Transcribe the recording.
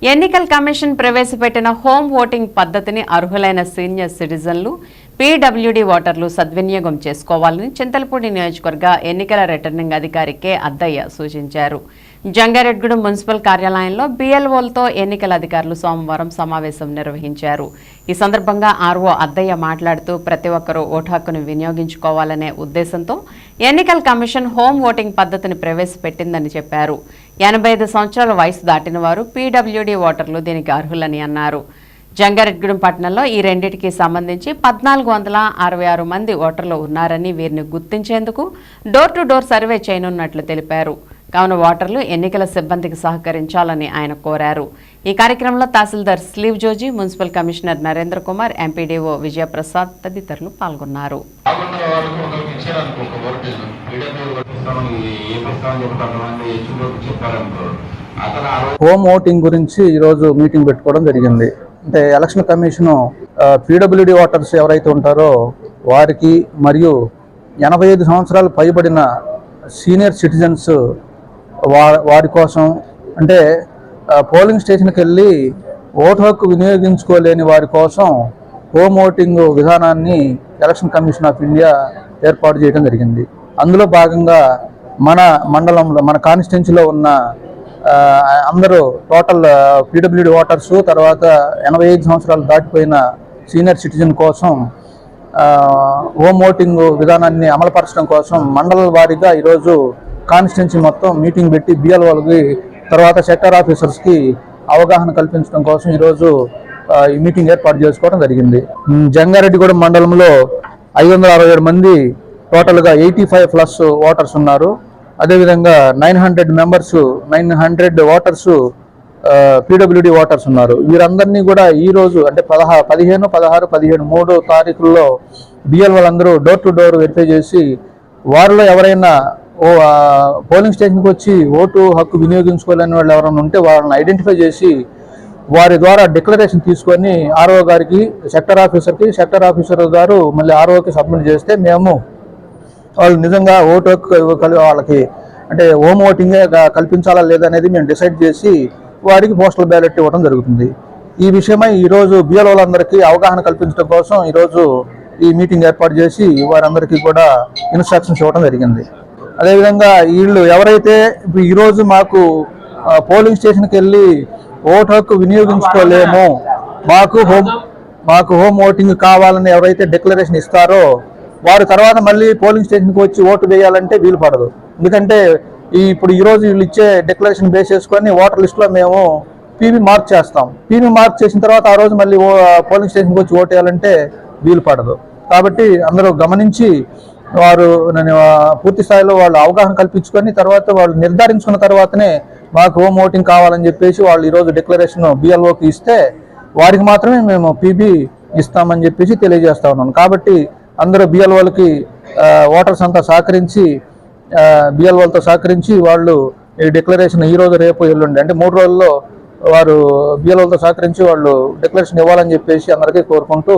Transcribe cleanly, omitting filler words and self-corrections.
ఎన్నికల కమిషన్ ప్రవేశపెట్టిన home voting పద్ధతిని అర్హులైన సీనియర్ సిటిజన్లు, పీడబ్ల్యూడీ ఓటర్లు సద్వినియోగం చేసుకోవాలని చింతలపూడి నియోజకవర్గ ఎన్నికల రిటర్నింగ్ అధికారి కె అద్దయ్య సూచించారు. జంగారెడ్గూడెం మున్సిపల్ కార్యాలయంలో బీఎల్ఓలతో ఎన్నికల అధికారులు సోమవారం సమావేశం నిర్వహించారు. ఈ సందర్భంగా ఆర్ఓ అద్దయ్య మాట్లాడుతూ ప్రతి ఒక్కరూ ఓటు హక్కును వినియోగించుకోవాలనే ఉద్దేశంతో ఎన్నికల కమిషన్ హోమ్ ఓటింగ్ పద్ధతిని ప్రవేశపెట్టిందని చెప్పారు. 85 సంవత్సరాల వయసు దాటిన వారు, పీడబ్ల్యూడీ ఓటర్లు దీనికి అర్హులని అన్నారు. జంగారెడ్గూడెం పట్టణంలో ఈ రెండింటికి సంబంధించి 1466 మంది ఓటర్లు ఉన్నారని, వీరిని గుర్తించేందుకు డోర్ టు డోర్ సర్వే చేయనున్నట్లు తెలిపారు. కావున ఓటర్లు ఎన్నికల సిబ్బందికి సహకరించాలని ఆయన కోరారు. ఈ కార్యక్రమంలో తహసీల్దార్ స్లీవ్ Joji, municipal commissioner Narendra Kumar, MPDO Vijayaprasad తదితరులు పాల్గొన్నారు. హోమ్ ఓటింగ్ గురించి ఈరోజు మీటింగ్ పెట్టుకోవడం జరిగింది. అంటే ఎలక్షన్ కమిషన్ పీడబ్ల్యూడీ ఓటర్స్ ఎవరైతే ఉంటారో వారికి మరియు 85 సంవత్సరాలు పైబడిన సీనియర్ సిటిజన్స్ వారి కోసం, అంటే పోలింగ్ స్టేషన్కి వెళ్ళి ఓటు హక్కు వినియోగించుకోలేని వారి కోసం హోమ్ ఓటింగ్ విధానాన్ని ఎలక్షన్ కమిషన్ ఆఫ్ ఇండియా ఏర్పాటు చేయడం జరిగింది. అందులో భాగంగా మన మండలంలో, మన కాన్స్టిట్యున్సీలో ఉన్న అందరూ టోటల్ పీడబ్ల్యూడీ ఓటర్సు, తర్వాత 85 సంవత్సరాలు దాటిపోయిన సీనియర్ సిటిజన్ కోసం హోమ్ ఓటింగ్ విధానాన్ని అమలుపరచడం కోసం మండల వారీగా ఈరోజు కాన్స్టిట్యున్సీ మొత్తం మీటింగ్ పెట్టి బిఎల్ఓలకి, తర్వాత సెక్టర్ ఆఫీసర్స్కి అవగాహన కల్పించడం కోసం ఈరోజు ఈ మీటింగ్ ఏర్పాటు చేసుకోవడం జరిగింది. జంగారెడ్డిగూడెం మండలంలో 567 మంది టోటల్గా 85+ ఓటర్స్ ఉన్నారు. అదేవిధంగా 900 ఓటర్స్ పీడబ్ల్యూడీ ఓటర్స్ ఉన్నారు. వీరందరినీ కూడా ఈరోజు అంటే 15, 16, 17, 3 తారీఖుల్లో బిఎల్ఓలందరూ డోర్ టు డోర్ వెరిఫై చేసి వారిలో ఎవరైనా పోలింగ్ స్టేషన్కి వచ్చి ఓటు హక్కు వినియోగించుకోలేని వాళ్ళు ఎవరైనా ఉంటే వాళ్ళని ఐడెంటిఫై చేసి వారి ద్వారా డిక్లరేషన్ తీసుకొని ఆర్ఓ గారికి, సెక్టర్ ఆఫీసర్ గారు మళ్ళీ ఆర్ఓకి సబ్మిట్ చేస్తే మేము వాళ్ళు నిజంగా ఓటు హక్కు వాళ్ళకి అంటే హోమ్ ఓటింగే కల్పించాలా లేదనేది మేము డిసైడ్ చేసి వారికి పోస్టల్ బ్యాలెట్ ఇవ్వడం జరుగుతుంది. ఈ విషయమై ఈరోజు బిఎల్ఓలందరికీ అవగాహన కల్పించడం కోసం ఈరోజు ఈ మీటింగ్ ఏర్పాటు చేసి వారందరికీ కూడా ఇన్స్ట్రక్షన్స్ ఇవ్వడం జరిగింది. అదేవిధంగా వీళ్ళు ఎవరైతే ఈరోజు మాకు పోలింగ్ స్టేషన్కి వెళ్ళి ఓటు హక్కు వినియోగించుకోలేము, మాకు హోమ్ ఓటింగ్ కావాలని ఎవరైతే డిక్లరేషన్ ఇస్తారో వారు తర్వాత మళ్ళీ పోలింగ్ స్టేషన్కి వచ్చి ఓటు వేయాలంటే వీలు పడదు. ఎందుకంటే ఇప్పుడు ఈరోజు వీళ్ళు ఇచ్చే డిక్లరేషన్ బేస్ చేసుకొని ఓటర్ లిస్టులో మేము పీబీ మార్క్ చేస్తాం. పీబీ మార్క్ చేసిన తర్వాత ఆ రోజు మళ్ళీ పోలింగ్ స్టేషన్కి వచ్చి ఓటు వేయాలంటే వీలు పడదు. కాబట్టి అందరూ గమనించి వారు పూర్తి స్థాయిలో వాళ్ళు అవగాహన కల్పించుకొని తర్వాత వాళ్ళు నిర్ధారించుకున్న తర్వాతనే మాకు హోమ్ ఓటింగ్ కావాలని చెప్పేసి వాళ్ళు ఈరోజు డిక్లరేషన్ బిఎల్ఓకి ఇస్తే వారికి మాత్రమే మేము పీబీ ఇస్తామని చెప్పేసి తెలియజేస్తా ఉన్నాను. కాబట్టి అందరూ బిఎల్ఓలకి ఓటర్స్ అంతా సహకరించి బిఎల్ఓలతో సహకరించి వాళ్ళు ఈ డిక్లరేషన్ ఈరోజు, రేపు, ఎల్లుండి అంటే 3 రోజుల్లో వారు బిఎల్ఓలతో సహకరించి వాళ్ళు డిక్లరేషన్ ఇవ్వాలని చెప్పేసి అందరికీ కోరుకుంటూ